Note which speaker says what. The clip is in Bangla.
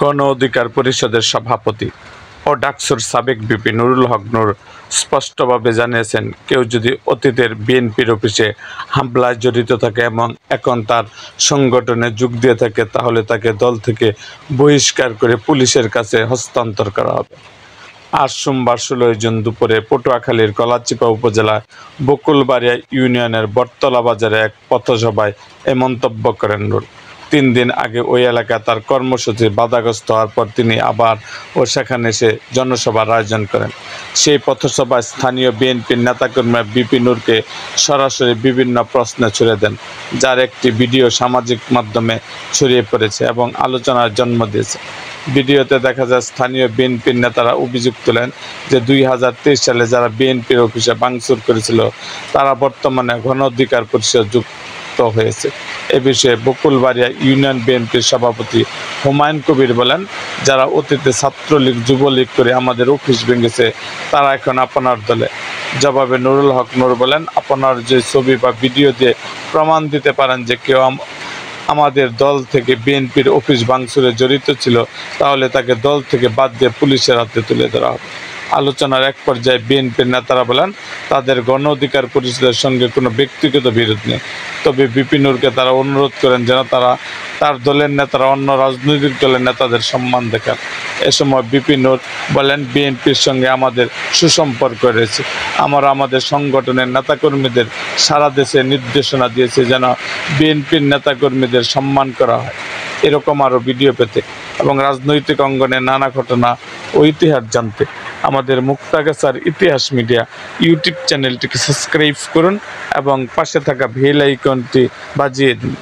Speaker 1: গণ অধিকার পরিষদের সভাপতি ও ডাকসুর সাবেক ভিপি নুরুল হক নূর স্পষ্টভাবে জানিয়েছেন, কেউ যদি অতীতের বিএনপির অফিসে হামলায় জড়িত থাকে এবং এখন তার সংগঠনে যোগ দিয়ে থাকে, তাহলে তাকে দল থেকে বহিষ্কার করে পুলিশের কাছে হস্তান্তর করা হবে। আজ সোমবার 16 জুন দুপুরে পটুয়াখালীর গলাচিপা উপজেলা বকুলবাড়িয়া ইউনিয়নের বটতলা বাজারে এক পথসভায় এ মন্তব্য করেন নূর। 3 দিন আগে ওই এলাকায় তার কর্মসূচি বাধাগ্রস্ত হওয়ার পর তিনি আবার সেখানে এসে জনসভার আয়োজন করেন। সেই পথসভায় স্থানীয় বিএনপির নেতাকর্মীরা ভিপি নূরকে সরাসরি বিভিন্ন প্রশ্নে ছুড়ে দেন, যার একটি ভিডিও সামাজিক মাধ্যমে ছড়িয়ে পড়েছে এবং আলোচনার জন্ম দিয়েছে। ভিডিওতে দেখা যায় স্থানীয় বিএনপির নেতারা অভিযোগ তোলেন যে 2023 সালে যারা বিএনপির অফিসে ভাঙচুর করেছিল তারা বর্তমানে গণ অধিকার পরিষদ যুক্ত হয়েছে। এ বিষয়ে বকুলবাড়িয়া ইউনিয়ন বিএনপির সভাপতি হুমায়ুন কবির বলেন, যারা অতীতে ছাত্রলীগ যুবলীগ করে আমাদের অফিস ভেঙেছে তারা এখন আপনার দলে। জবাবে নুরুল হক নূর বলেন, আপনার যে ছবি বা ভিডিও দিয়ে প্রমাণ দিতে পারেন যে কেউ আমাদের দল থেকে বিএনপির অফিস ভাঙচুরে জড়িত ছিল, তাহলে তাকে দল থেকে বাদ দিয়ে পুলিশের হাতে তুলে ধরা হবে। আলোচনার এক পর্যায়ে বিএনপির নেতারা বলেন, তাদের গণ অধিকার পরিষদের সঙ্গে কোনো ব্যক্তিগত বিরোধ নেই, তবে ভিপি নূরকে তারা অনুরোধ করেন যেন তার দলের নেতারা অন্য রাজনৈতিক দলের নেতাদের সম্মান দেখান। এ সময় ভিপি নূর বলেন, বিএনপির সঙ্গে আমাদের সুসম্পর্ক রয়েছে। আমরা আমাদের সংগঠনের নেতাকর্মীদের সারা দেশে নির্দেশনা দিয়েছি যেন বিএনপির নেতাকর্মীদের সম্মান করা হয়। এরকম আরও ভিডিও পেতে এবং রাজনৈতিক অঙ্গনে নানা ঘটনা ও ইতিহাস জানতে আমাদের মুক্তাগাছার ইতিহাস মিডিয়া ইউটিউব চ্যানেলটিকে সাবস্ক্রাইব করুন এবং পাশে থাকা বেল আইকনটি বাজিয়ে দিন।